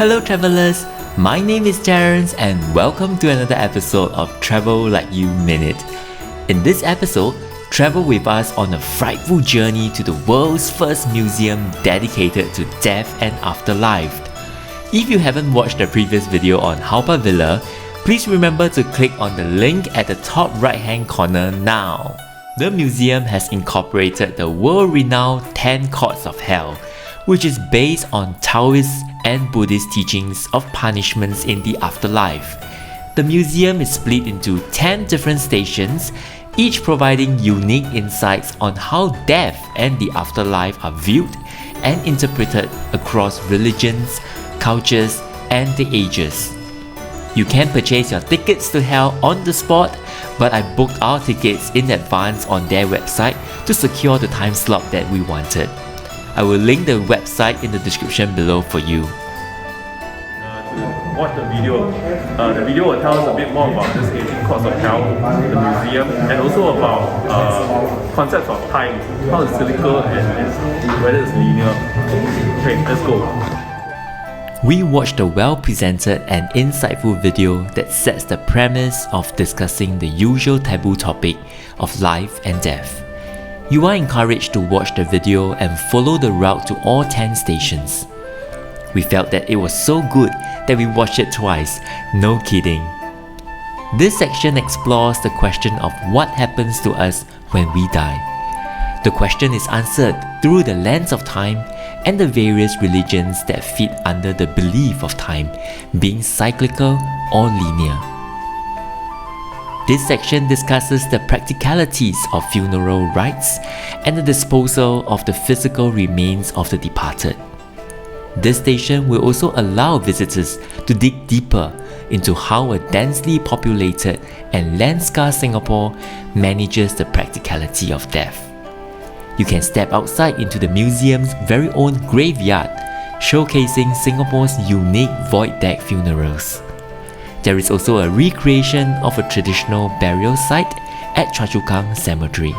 Hello travelers, my name is Terrence and welcome to another episode of Travel Like You Minute. In this episode, travel with us on a frightful journey to the world's first museum dedicated to death and afterlife. If you haven't watched the previous video on Hauptvilla, please remember to click on the link at the top right hand corner now. The museum has incorporated the world-renowned 10 Courts of Hell, which is based on Taoist and Buddhist teachings of punishments in the afterlife. The museum is split into 10 different stations, each providing unique insights on how death and the afterlife are viewed and interpreted across religions, cultures, and the ages. You can purchase your tickets to hell on the spot, but I booked our tickets in advance on their website to secure the time slot that we wanted. I will link the website in the description below for you. Watch the video. The video will tell us a bit more about this 18 Courts of Hell, the museum, and also about concepts of time, how it's cyclical and whether it's linear. Okay, let's go. We watched a well-presented and insightful video that sets the premise of discussing the usual taboo topic of life and death. You are encouraged to watch the video and follow the route to all 10 stations. We felt that it was so good that we watched it twice, no kidding. This section explores the question of what happens to us when we die. The question is answered through the lens of time and the various religions that fit under the belief of time being cyclical or linear. This section discusses the practicalities of funeral rites and the disposal of the physical remains of the departed. This station will also allow visitors to dig deeper into how a densely populated and land-scarred Singapore manages the practicality of death. You can step outside into the museum's very own graveyard, showcasing Singapore's unique void deck funerals. There is also a recreation of a traditional burial site at Choa Chu Kang Cemetery.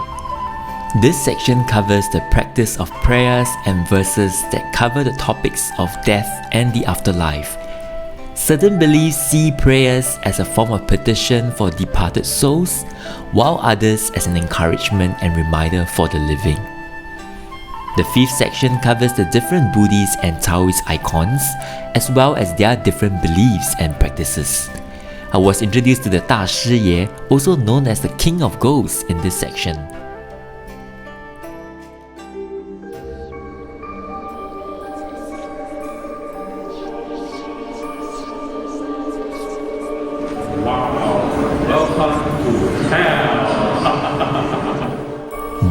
This section covers the practice of prayers and verses that cover the topics of death and the afterlife. Certain beliefs see prayers as a form of petition for departed souls, while others as an encouragement and reminder for the living. The fifth section covers the different Buddhist and Taoist icons, as well as their different beliefs and practices. I was introduced to the Da Shi Ye, also known as the King of Ghosts, in this section.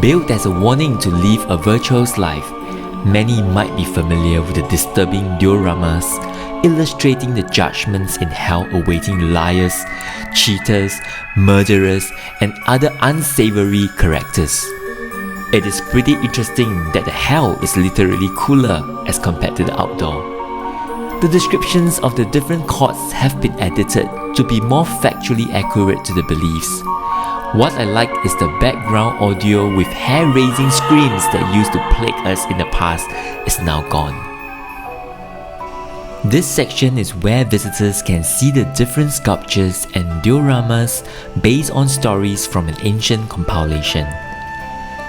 Built as a warning to live a virtuous life, many might be familiar with the disturbing dioramas illustrating the judgments in hell awaiting liars, cheaters, murderers, and other unsavory characters. It is pretty interesting that the hell is literally cooler as compared to the outdoor. The descriptions of the different courts have been edited to be more factually accurate to the beliefs. What I like is the background audio with hair-raising screams that used to plague us in the past is now gone. This section is where visitors can see the different sculptures and dioramas based on stories from an ancient compilation.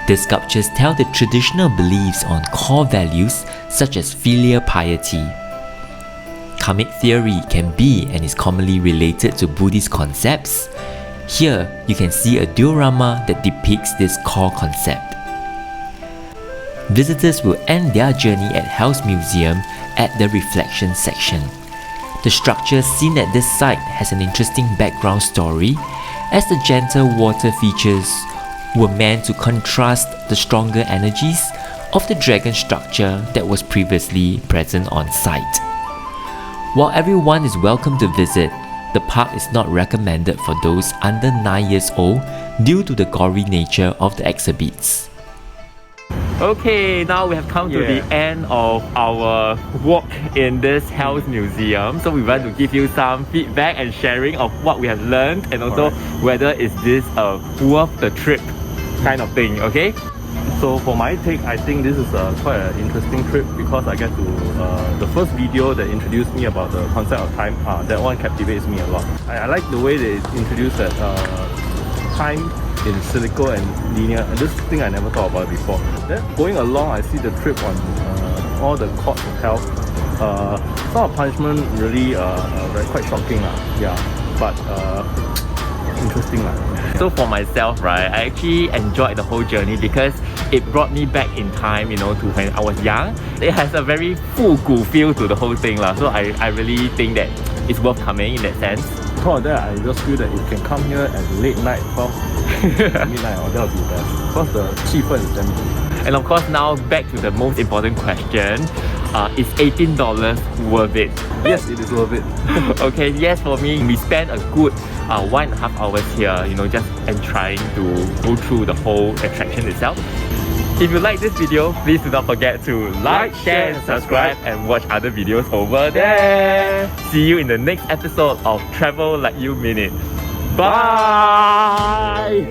The sculptures tell the traditional beliefs on core values such as filial piety. Karmic theory can be and is commonly related to Buddhist concepts. Here, you can see a diorama that depicts this core concept. Visitors will end their journey at Hell's Museum at the reflection section. The structure seen at this site has an interesting background story, as the gentle water features were meant to contrast the stronger energies of the dragon structure that was previously present on site. While everyone is welcome to visit, the park is not recommended for those under 9 years old due to the gory nature of the exhibits. Okay, now we have come to the end of our walk in this Hell's Museum. So we want to give you some feedback and sharing of what we have learned and also whether is this a worth the trip kind of thing, okay? So for my take, I think this is quite an interesting trip because I get to the first video that introduced me about the concept of time. That one captivates me a lot. I like the way they introduced that time in silico and linear, and this thing I never thought about before. Then going along, I see the trip on all the courts of hell. Some of punishment really quite shocking, yeah, but interesting. So for myself, right, I actually enjoyed the whole journey because it brought me back in time, you know, to when I was young. It has a very 复古 feel to the whole thing, so I really think that it's worth coming in that sense. On top of that, I just feel that if you can come here at late night, from midnight, that would be best. Because the 气氛 is damn good. And of course, now back to the most important question. Is $18 worth it? Yes, it is worth it. Okay, yes, for me, we spent a good 1.5 hours here, you know, just and trying to go through the whole attraction itself. If you like this video, please do not forget to like, share, and subscribe, and watch other videos over there. See you in the next episode of Travel Like You Mean It. Bye!